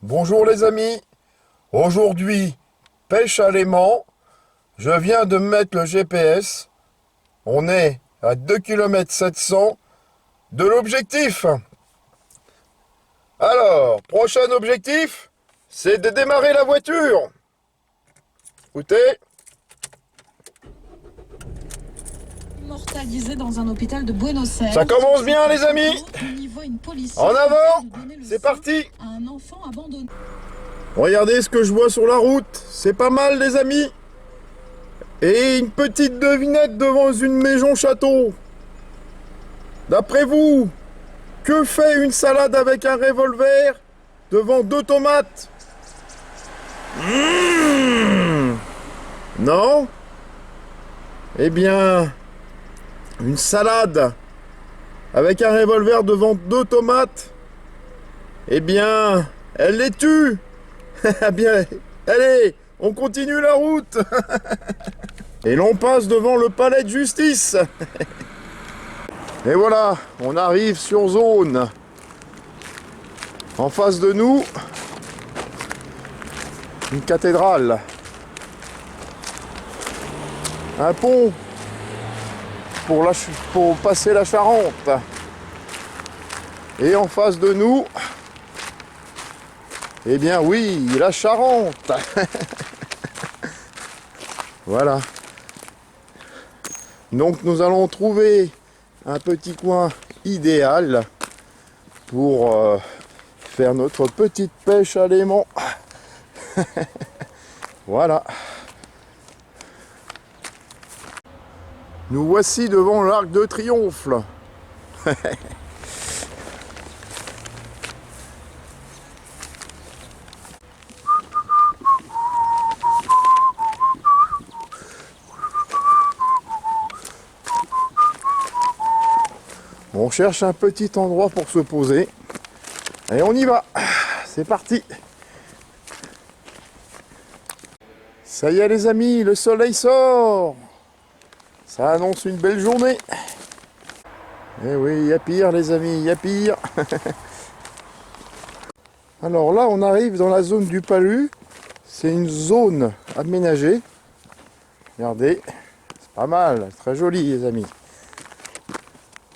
Bonjour les amis, aujourd'hui pêche à l'aimant, je viens de mettre le GPS, on est à 2,7 km de l'objectif. Alors, prochain objectif, c'est de démarrer la voiture. Écoutez, Immortalisé dans un hôpital de Buenos Aires. ça commence bien les amis, en avant, c'est parti. Un enfant abandonné. Regardez ce que je vois sur la route, c'est pas mal les amis. Et une petite devinette devant une maison château. D'après vous, que fait une salade avec un revolver devant 2 tomates? Non? Eh bien, une salade avec un revolver devant 2 tomates, eh bien, elle les tue. Eh bien, allez, on continue la route. Et l'on passe devant le palais de justice. Et voilà, on arrive sur zone. En face de nous, une cathédrale. Un pont pour passer la Charente. Et en face de nous, eh bien oui, la Charente. Voilà. Donc nous allons trouver un petit coin idéal pour faire notre petite pêche à l'aimant. Voilà. Nous voici devant l'Arc de Triomphe. On cherche un petit endroit pour se poser. Et on y va. C'est parti. Ça y est les amis, le soleil sort. Ça annonce une belle journée. Eh oui, il y a pire les amis, il y a pire. Alors là, on arrive dans la zone du Palu. C'est une zone aménagée. Regardez, c'est pas mal, très joli les amis.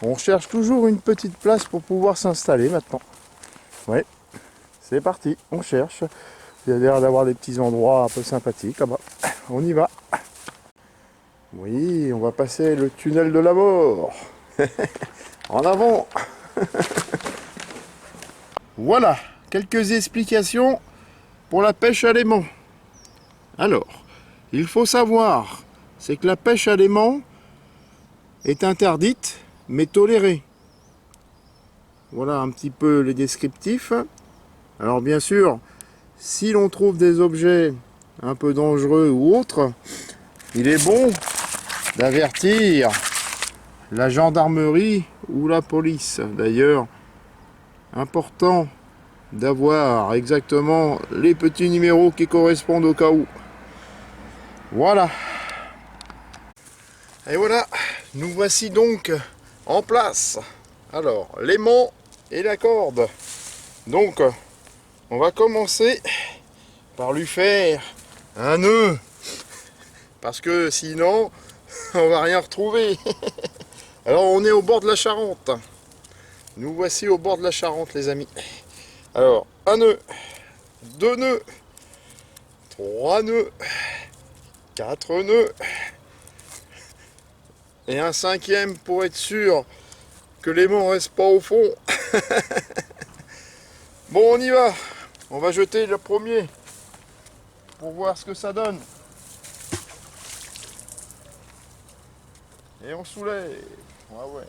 On cherche toujours une petite place pour pouvoir s'installer maintenant. Ouais, c'est parti, on cherche. Il y a l'air d'avoir des petits endroits un peu sympathiques là-bas. On y va. Oui, on va passer le tunnel de la mort. En avant. Voilà, quelques explications pour la pêche à l'aimant. Alors, il faut savoir, c'est que la pêche à l'aimant est interdite, mais tolérée. Voilà un petit peu les descriptifs. Alors bien sûr, si l'on trouve des objets un peu dangereux ou autres, il est bon d'avertir la gendarmerie ou la police. D'ailleurs, important d'avoir exactement les petits numéros qui correspondent au cas où. Voilà. Et voilà, nous voici donc en place. Alors, l'aimant et la corde. Donc, on va commencer par lui faire un nœud. Parce que sinon, on va rien retrouver. Alors, on est au bord de la Charente. Nous voici au bord de la Charente, les amis. Alors, un nœud, 2 nœuds, 3 nœuds, 4 nœuds, et un 5e pour être sûr que l'aimant reste pas au fond. Bon, on y va. On va jeter le premier pour voir ce que ça donne. Et on soulève. On va voir.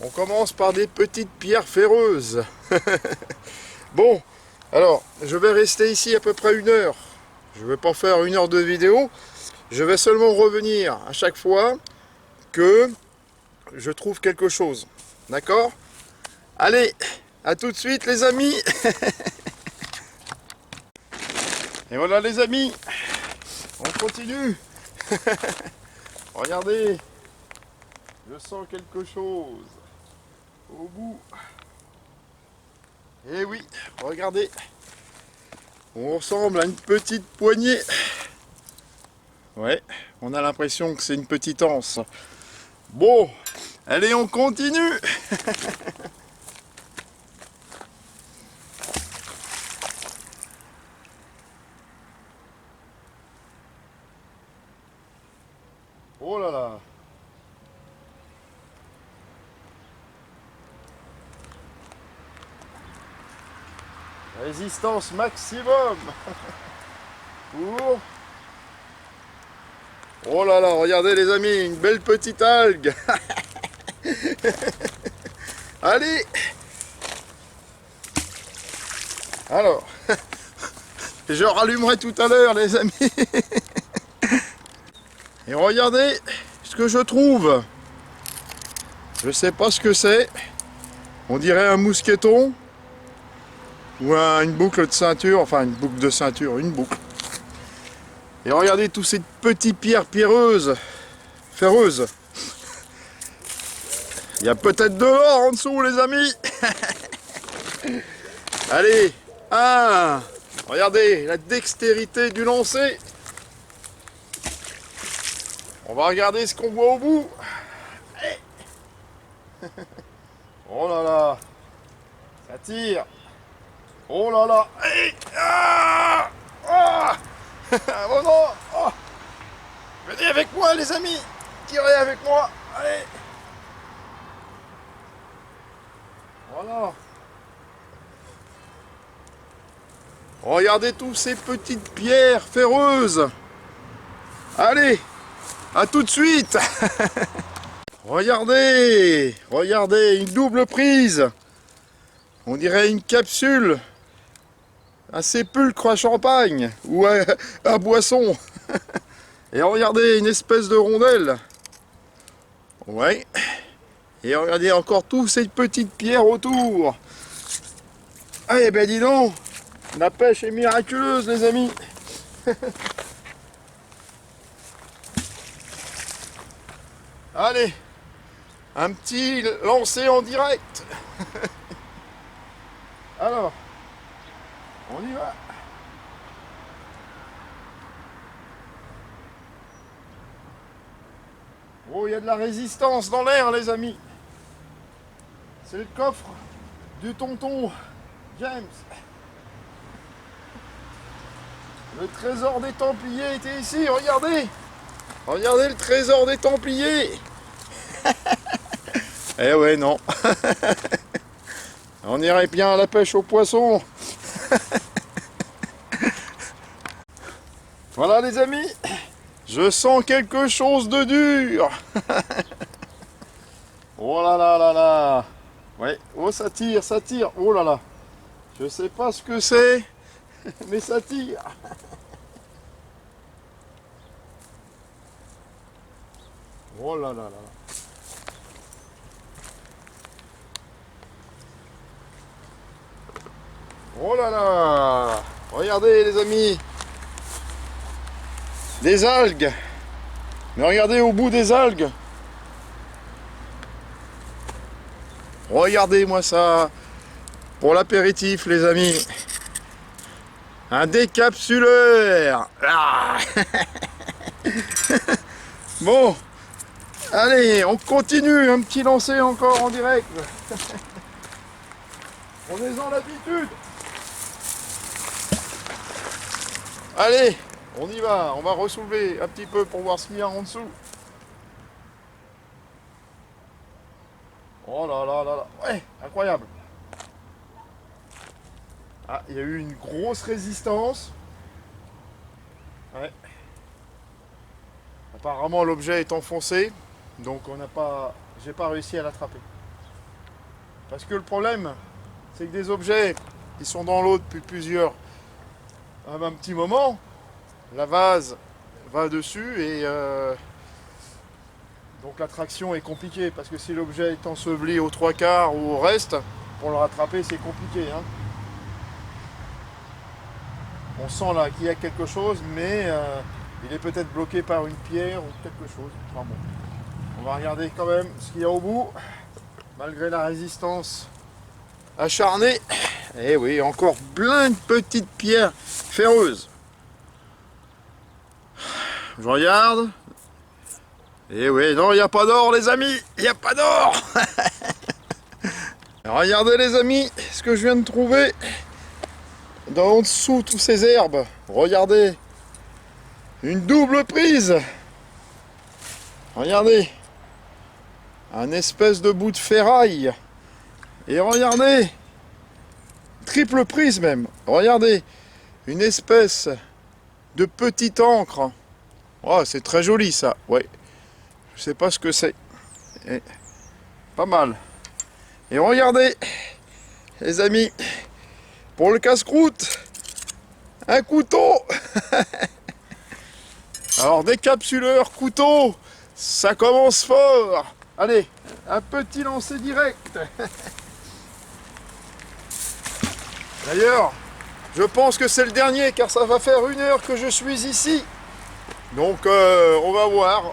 On commence par des petites pierres ferreuses. Bon, alors, je vais rester ici à peu près 1 heure. Je ne vais pas faire 1 heure de vidéo. Je vais seulement revenir à chaque fois que je trouve quelque chose. D'accord? Allez, à tout de suite les amis. Et voilà les amis, on continue. Regardez, Je sens quelque chose au bout. Eh oui, regardez. On ressemble à une petite poignée. Ouais, on a l'impression que c'est une petite anse. Bon, allez, on continue. Oh là là. Résistance maximum pour... Oh là là, regardez les amis, une belle petite algue. Allez. Alors, je rallumerai tout à l'heure les amis. Et regardez ce que je trouve. Je sais pas ce que c'est. On dirait un mousqueton. Ou une boucle de ceinture, enfin une boucle de ceinture, une boucle. Et regardez toutes ces petites pierres pierreuses, ferreuses. Il y a peut-être de l'or en dessous les amis. Allez, regardez la dextérité du lancer. On va regarder ce qu'on voit au bout. Oh là là, ça tire. Oh là là, oh non, oh. Venez avec moi les amis, tirez avec moi, allez. Voilà. Regardez tous ces petites pierres ferreuses. Allez, à tout de suite. Regardez, une double prise. On dirait une capsule, un sépulcre à champagne ou à boisson. Et regardez, une espèce de rondelle. Ouais. Et regardez encore toutes ces petites pierres autour. Ah, et ben dis donc, la pêche est miraculeuse les amis. Allez, un petit lancer en direct. Alors, on y va. Oh, il y a de la résistance dans l'air, les amis. C'est le coffre du tonton James. Le trésor des Templiers était ici, regardez. Regardez le trésor des Templiers. Eh ouais, non. On irait bien à la pêche aux poissons. Voilà les amis, je sens quelque chose de dur. Oh là là là là. Ouais, oh ça tire, oh là là. Je sais pas ce que c'est, mais ça tire. Oh là là là. Oh là là. Regardez les amis. Des algues. Mais regardez au bout des algues. Regardez-moi ça. Pour l'apéritif les amis. Un décapsuleur. Ah. Bon. Allez, on continue. Un petit lancer encore en direct. Prenez-en l'habitude. Allez, on y va. On va ressoulever un petit peu pour voir ce qu'il y a en dessous. Oh là là là là. Ouais, incroyable. Ah, il y a eu une grosse résistance. Ouais. Apparemment l'objet est enfoncé. Donc j'ai pas réussi à l'attraper. Parce que le problème, c'est que des objets qui sont dans l'eau depuis un petit moment, la vase va dessus et donc la traction est compliquée. Parce que si l'objet est enseveli aux 3/4 ou au reste, pour le rattraper c'est compliqué. Hein. On sent là qu'il y a quelque chose, mais il est peut-être bloqué par une pierre ou quelque chose. Enfin bon. On va regarder quand même ce qu'il y a au bout, malgré la résistance acharnée. Et oui, encore plein de petites pierres ferreuses. Je regarde. Et oui, non, il n'y a pas d'or, les amis. Il n'y a pas d'or. Regardez, les amis, ce que je viens de trouver en dessous tous ces herbes. Regardez. Une double prise. Regardez. Un espèce de bout de ferraille. Et regardez. Triple prise même. Regardez. Une espèce de petite encre. Oh, c'est très joli ça. Ouais. Je sais pas ce que c'est. Pas mal. Et regardez, les amis, pour le casse-croûte, un couteau. Alors, décapsuleur, couteau, ça commence fort. Allez, un petit lancer direct. D'ailleurs, je pense que c'est le dernier, car ça va faire 1 heure que je suis ici. Donc, on va voir.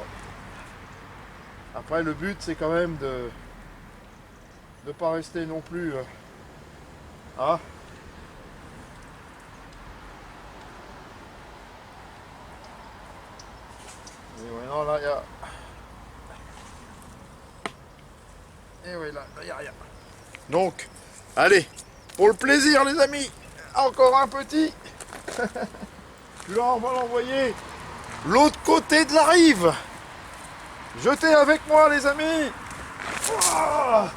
Après, le but, c'est quand même de ne pas rester non plus... Ah. Et ouais, non, là, il y a... Et oui, là, il n'y a rien. Donc, allez, pour le plaisir, les amis, encore un petit. Puis là, on va l'envoyer l'autre côté de la rive. Jetez avec moi, les amis. Ouah.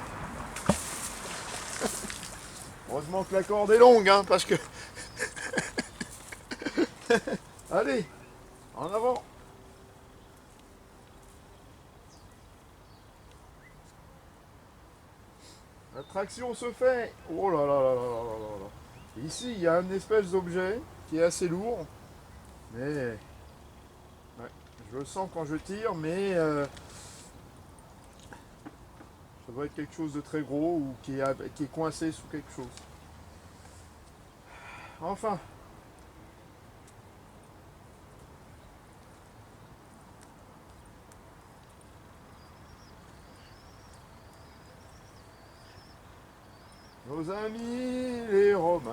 Heureusement que la corde est longue, hein, parce que... Allez, en avant. La traction se fait. Oh là là là là là là là. Ici, il y a une espèce d'objet qui est assez lourd. Mais... Ouais, je le sens quand je tire, mais... Ça doit être quelque chose de très gros ou qui est coincé sous quelque chose. Enfin. Nos amis les Romains.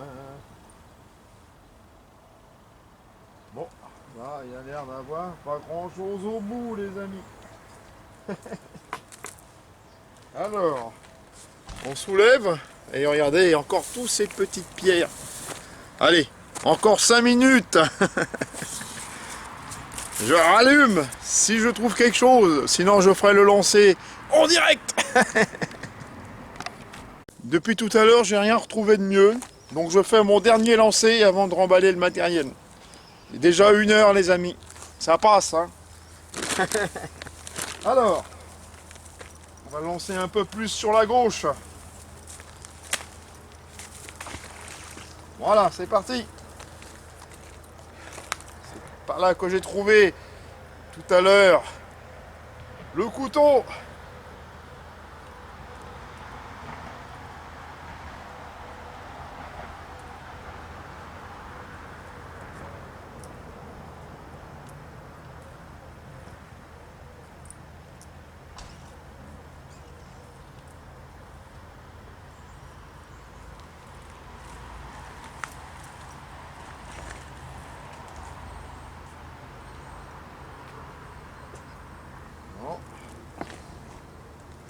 Bon, là il y a l'air d'avoir pas grand chose au bout, les amis. Alors, on soulève et regardez, il y a encore toutes ces petites pierres. Allez, encore 5 minutes. Je rallume si je trouve quelque chose, sinon je ferai le lancer en direct. Depuis tout à l'heure, j'ai rien retrouvé de mieux, donc je fais mon dernier lancer avant de remballer le matériel. Il est déjà 1 heure, les amis, ça passe, hein. Alors, on va lancer un peu plus sur la gauche. Voilà, c'est parti. C'est par là que j'ai trouvé tout à l'heure le couteau.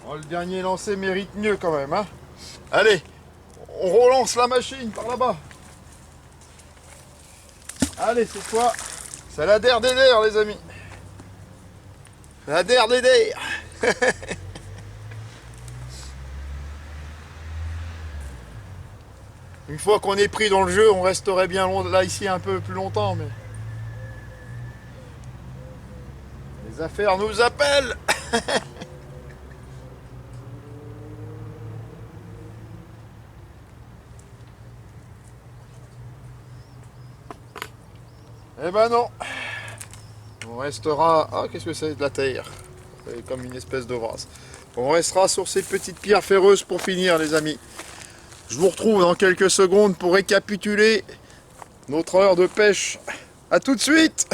Oh, le dernier lancé mérite mieux quand même, hein. Allez, on relance la machine par là-bas. Allez, cette fois, c'est la der des der, les amis. La der des der. Une fois qu'on est pris dans le jeu, on resterait bien là ici un peu plus longtemps, mais... Les affaires nous appellent. Eh ben non. On restera... Ah, qu'est-ce que c'est de la terre? C'est comme une espèce de vase. On restera sur ces petites pierres ferreuses pour finir, les amis. Je vous retrouve dans quelques secondes pour récapituler notre heure de pêche. A tout de suite.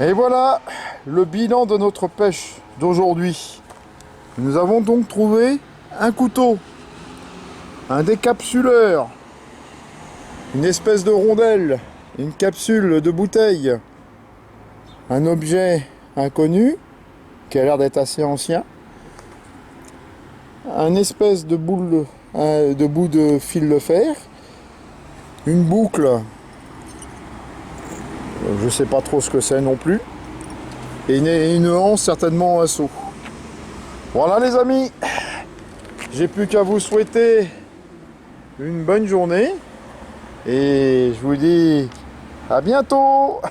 Et voilà, le bilan de notre pêche d'aujourd'hui. Nous avons donc trouvé un couteau, un décapsuleur, une espèce de rondelle, une capsule de bouteille, un objet inconnu qui a l'air d'être assez ancien, un espèce de bout de fil de fer, une boucle, je sais pas trop ce que c'est non plus, et une anse certainement un seau. Voilà les amis, j'ai plus qu'à vous souhaiter une bonne journée et je vous dis à bientôt.